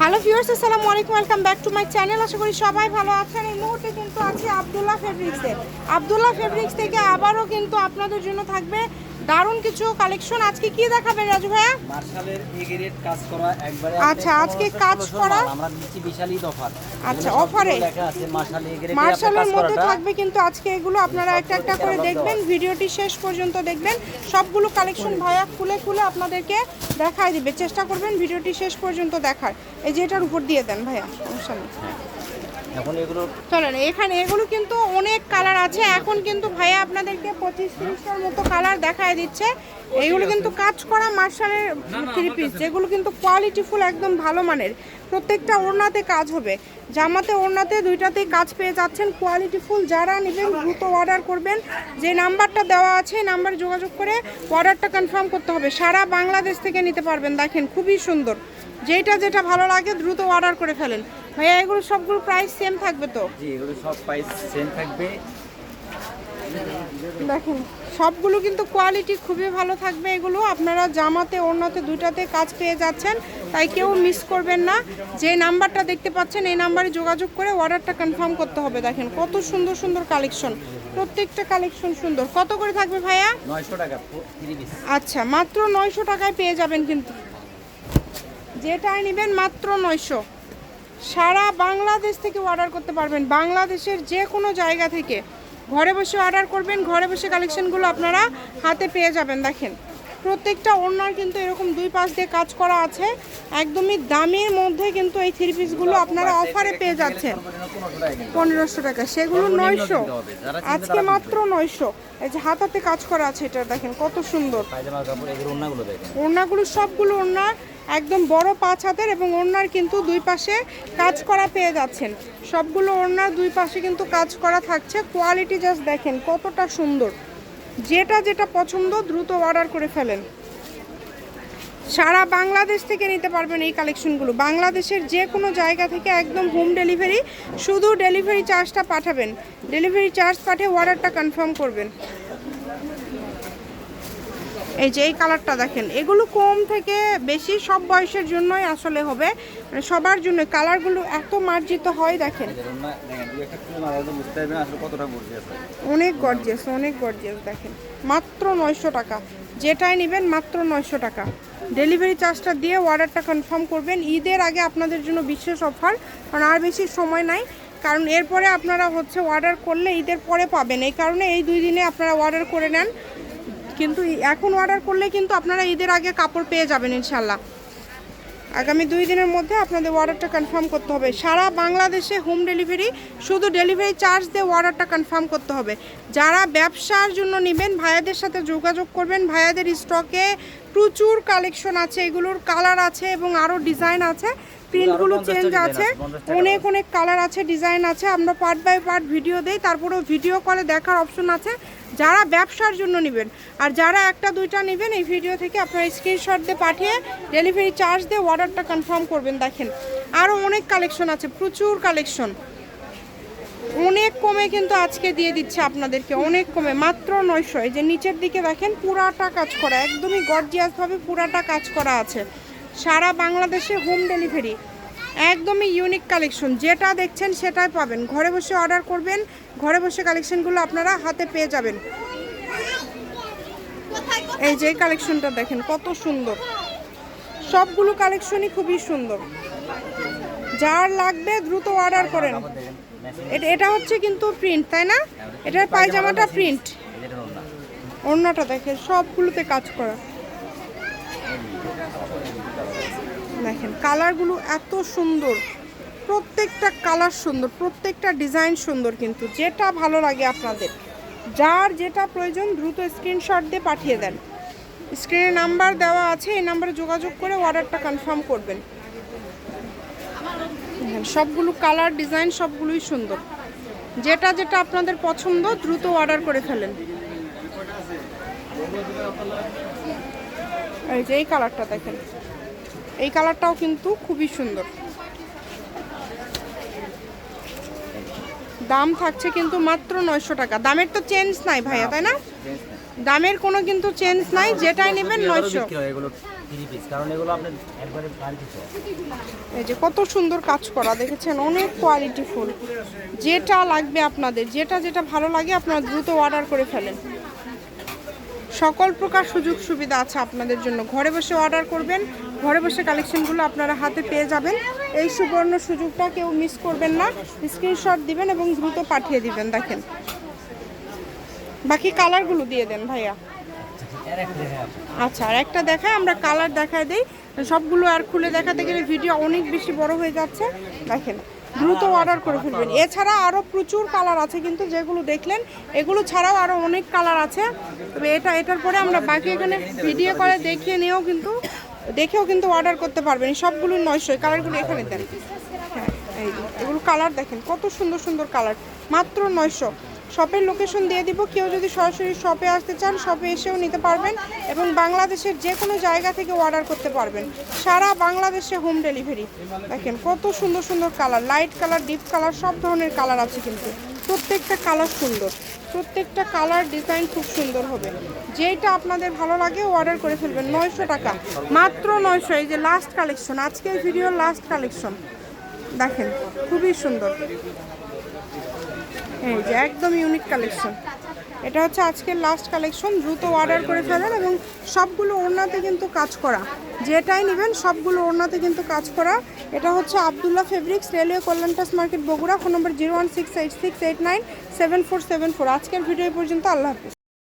Hello viewers, আসসালামু আলাইকুম, welcome back to my channel. আশা করি সবাই ভালো আছেন। এই মুহূর্তে কিন্তু আছে আব্দুল্লাহ ফেব্রিক্সে। আব্দুল্লাহ ফেব্রিক্স থেকে আবারও কিন্তু আপনাদের জন্য থাকবে দারুণ কিছু কালেকশন। আজকে কি দেখাবেন রাজু ভাইয়া? মার্শালের এ গ্রেড কাজ করা একবারে। আচ্ছা, আজকে কাজ করা আমরা দিচ্ছি বিশাল ঈদ অফার। আচ্ছা, অফারে লেখা আছে মার্শাল এ গ্রেড। মার্শালের মধ্যে থাকবে কিন্তু আজকে এগুলো আপনারা একটা একটা করে দেখবেন, ভিডিওটি শেষ পর্যন্ত দেখবেন। সবগুলো কালেকশন ভাইয়া খুলে খুলে আপনাদেরকে দেখায় দিবে, চেষ্টা করবেন ভিডিওটি শেষ পর্যন্ত দেখার। এই যে এটার উপর দিয়ে দেন ভাইয়া, সমস্যা নেই। এখন এগুলো চলেন, এখানে এগুলো কিন্তু অনেক কালার আছে। এখন কিন্তু ভাইয়া আপনাদেরকে 25-30টার মতো কালার দেখায় দিচ্ছে। এইগুলো কিন্তু কাজ করা মার্শালের থ্রি পিস, যেগুলো কিন্তু কোয়ালিটিফুল, একদম ভালো মানের। প্রত্যেকটা ওড়নাতে কাজ হবে, জামাতে ওড়নাতে দুইটাতেই কাজ পেয়ে যাচ্ছেন কোয়ালিটিফুল। যারা নেবেন দ্রুত অর্ডার করবেন। যে নাম্বারটা দেওয়া আছে এই নাম্বারে যোগাযোগ করে অর্ডারটা কনফার্ম করতে হবে। সারা বাংলাদেশ থেকে নিতে পারবেন। দেখেন খুবই সুন্দর, যেটা যেটা ভালো লাগে দ্রুত অর্ডার করে ফেলেন। ভাইয়া এগুলো সবগুলো প্রাইস সেম থাকবে তো? জি, এগুলো সব প্রাইস সেম থাকবে। দেখেন সবগুলো কিন্তু কোয়ালিটি খুবই ভালো থাকবে। এগুলো আপনারা জামাতে ওড়নাতে দুইটাতে কাজ পেয়ে যাচ্ছেন, তাই কেউ মিস করবেন না। যে নাম্বারটা দেখতে পাচ্ছেন এই নাম্বারে যোগাযোগ করে অর্ডারটা কনফার্ম করতে হবে। দেখেন কত সুন্দর সুন্দর কালেকশন, প্রত্যেকটা কালেকশন সুন্দর। কত করে থাকবে ভাইয়া? 900 টাকা 3 পিস। আচ্ছা, মাত্র 900 টাকায় পেয়ে যাবেন কিন্তু, যেটাই নেবেন মাত্র 900। সারা বাংলাদেশ থেকে অর্ডার করতে পারবেন, বাংলাদেশের যে কোনো জায়গা থেকে ঘরে বসে অর্ডার করবেন, ঘরে বসে কালেকশনগুলো আপনারা হাতে পেয়ে যাবেন। দেখেন প্রত্যেকটা ওড়নার কিন্তু এরকম দুই পাশ দিয়ে কাজ করা আছে, একদমই দামের মধ্যে কিন্তু এই থ্রি পিসগুলো আপনারা অফারে পেয়ে যাচ্ছেন 1500 টাকা, সেগুলো 900। আজকে মাত্র 900। এই যে হাতাতে কাজ করা আছে, এটা দেখেন কত সুন্দর। পায়জামার কাপড়, এগুলো ওড়নাগুলো দেখেন। ওড়নাগুলো সবগুলো ওড়না একদম বড় 5 হাতের, এবং ওড়নার কিন্তু দুই পাশে কাজ করা পেয়ে যাচ্ছেন। সবগুলো ওড়নার দুই পাশে কিন্তু কাজ করা থাকছে। কোয়ালিটি জাস্ট দেখেন কতটা সুন্দর। যেটা যেটা পছন্দ দ্রুত অর্ডার করে ফেলেন। সারা বাংলাদেশ থেকে নিতে পারবেন এই কালেকশনগুলো, বাংলাদেশের যে কোনো জায়গা থেকে একদম হোম ডেলিভারি। শুধু ডেলিভারি চার্জটা পাঠাবেন, ডেলিভারি চার্জ পাঠিয়ে অর্ডারটা কনফার্ম করবেন। এই যে এই কালারটা দেখেন, এগুলো কম থেকে বেশি সব বয়সের জন্যই আসলে হবে, মানে সবার জন্য কালারগুলো এত মার্জিত হয়। দেখেন অনেক গর্জিয়াস, অনেক গর্জিয়াস। দেখেন মাত্র 900 টাকা, যেটাই নেবেন মাত্র 900 টাকা। ডেলিভারি চার্জটা দিয়ে অর্ডারটা কনফার্ম করবেন। ঈদের আগে আপনাদের জন্য বিশেষ অফার, কারণ আর বেশি সময় নাই। কারণ এরপরে আপনারা হচ্ছে অর্ডার করলে ঈদের পরে পাবেন, এই কারণে এই 2 দিনে আপনারা অর্ডার করে নেন। কিন্তু এখন অর্ডার করলে কিন্তু আপনারা ঈদের আগে কাপড় পেয়ে যাবেন ইনশাল্লাহ। আগামী 2 দিনের মধ্যে আপনাদের অর্ডারটা কনফার্ম করতে হবে। সারা বাংলাদেশে হোম ডেলিভারি, শুধু ডেলিভারি চার্জ দিয়ে অর্ডারটা কনফার্ম করতে হবে। যারা ব্যবসার জন্য নেবেন ভাইয়াদের সাথে যোগাযোগ করবেন। ভাইয়াদের স্টকে প্রচুর কালেকশন আছে, এগুলোর কালার আছে এবং আরও ডিজাইন আছে, প্রিন্টগুলো চেঞ্জ আছে, অনেক অনেক কালার আছে, ডিজাইন আছে। আমরা পার্ট বাই পার্ট ভিডিও দেই, তারপরেও ভিডিও কলে দেখার অপশন আছে যারা ব্যবসার জন্য নেবেন। আর যারা একটা দুইটা নেবেন এই ভিডিও থেকে আপনারা স্ক্রিনশট দিয়ে পাঠিয়ে ডেলিভারি চার্জ দিয়ে অর্ডারটা কনফার্ম করবেন। দেখেন আরও অনেক কালেকশন আছে, প্রচুর কালেকশন, অনেক কমে কিন্তু আজকে দিয়ে দিচ্ছে আপনাদেরকে, অনেক কমে, মাত্র 900। এই যে নিচের দিকে দেখেন পুরাটা কাজ করা, একদমই গর্জিয়াসভাবে পুরাটা কাজ করা আছে। সারা বাংলাদেশে হোম ডেলিভারি, একদমই ইউনিক কালেকশন। যেটা দেখছেন সেটাই পাবেন। ঘরে বসে অর্ডার করবেন, ঘরে বসে কালেকশনগুলো আপনারা হাতে পেয়ে যাবেন। এই যে কালেকশনটা দেখেন কত সুন্দর, সবগুলো কালেকশনই খুবই সুন্দর। যার লাগবে দ্রুত অর্ডার করেন। এটা হচ্ছে কিন্তু প্রিন্ট, তাই না? এটার পায়জামাটা প্রিন্ট, ওড়নাটা দেখেন সবগুলোতে কাজ করা। দেখেন কালারগুলো এত সুন্দর, প্রত্যেকটা কালার সুন্দর, প্রত্যেকটা ডিজাইন সুন্দর। কিন্তু যেটা ভালো লাগে আপনাদের, যার যেটা প্রয়োজন দ্রুত স্ক্রিনশট দিয়ে পাঠিয়ে দেন। স্ক্রিনে নাম্বার দেওয়া আছে, এই নাম্বারে যোগাযোগ করে অর্ডারটা কনফার্ম করবেন। সবগুলো কালার ডিজাইন সবগুলোই সুন্দর। যেটা যেটা আপনাদের পছন্দ দ্রুত অর্ডার করে ফেলেন। এই যে এই কালারটা দেখেন, এই কালারটাও কিন্তু খুবই সুন্দর। দাম থাকছে কিন্তু মাত্র 900 টাকা। দামের তো চেঞ্জ নাই ভাইয়া, তাই না? দামের কোনো কিন্তু চেঞ্জ নাই, যেটাই নেবেন 900। এগুলো 3 পিস, কারণ এগুলো আপনি একবারে এই যে কত সুন্দর কাজ করা দেখেছেন, অনেক কোয়ালিটি ফুল। যেটা লাগবে আপনাদের, যেটা যেটা ভালো লাগে আপনারা দ্রুত অর্ডার করে ফেলেন। সকল প্রকার সুযোগ সুবিধা আছে আপনাদের জন্য। ঘরে বসে অর্ডার করবেন, ঘরে বসে কালেকশনগুলো আপনারা হাতে পেয়ে যাবেন। এই সুবর্ণ সুযোগটা কেউ মিস করবেন না। স্ক্রিনশট দিবেন এবং দ্রুত পাঠিয়ে দিবেন। দেখেন বাকি কালারগুলো দিয়ে দেন ভাইয়া। আচ্ছা, আর একটা দেখায়, আমরা কালার দেখায় দেই। সবগুলো আর খুলে দেখাতে গেলে ভিডিও অনেক বেশি বড় হয়ে যাচ্ছে। দেখেন দ্রুত অর্ডার করে ফেলবেন। এছাড়া আরও প্রচুর কালার আছে, কিন্তু যেগুলো দেখলেন এগুলো ছাড়াও আরও অনেক কালার আছে। তবে এটার পরে আমরা বাকি এখানে ভিডিও করে দেখিয়ে নিয়েও দেখেও কিন্তু অর্ডার করতে পারবেন। সবগুলো 900, কালারগুলো এখানে দেন। হ্যাঁ, এই যে এগুলো কালার দেখেন, কত সুন্দর সুন্দর কালার, মাত্র 900। শপের লোকেশন দিয়ে দিব, কেউ যদি সরাসরি শপে আসতে চান শপে এসেও নিতে পারবেন এবং বাংলাদেশের যে কোনো জায়গা থেকে অর্ডার করতে পারবেন। সারা বাংলাদেশে হোম ডেলিভারি। দেখেন কত সুন্দর সুন্দর colour, light colour, deep colour, সব ধরনের কালার আছে কিন্তু প্রত্যেকটা কালার সুন্দর, প্রত্যেকটা কালার ডিজাইন খুব সুন্দর হবে। যেটা আপনাদের ভালো লাগে অর্ডার করে ফেলবেন। 900 টাকা, মাত্র 900। এই যে লাস্ট কালেকশন, আজকের ভিডিওর লাস্ট কালেকশন দেখেন, খুবই সুন্দর। এই যে একদম ইউনিক কালেকশন, এটা হচ্ছে আজকের লাস্ট কালেকশন। দ্রুত অর্ডার করে ফেলেন এবং সবগুলো ওড়নাতে কিন্তু কাজ করা। যেটাই নেবেন সবগুলো ওড়নাতে কিন্তু কাজ করা। এটা হচ্ছে আব্দুল্লাহ ফেব্রিক্স, রেলওয়ে কল্যাণটাস মার্কেট, বগুড়া। Phone number 01686897474। আজকের ভিডিও পর্যন্ত। আল্লাহ হাফিজ।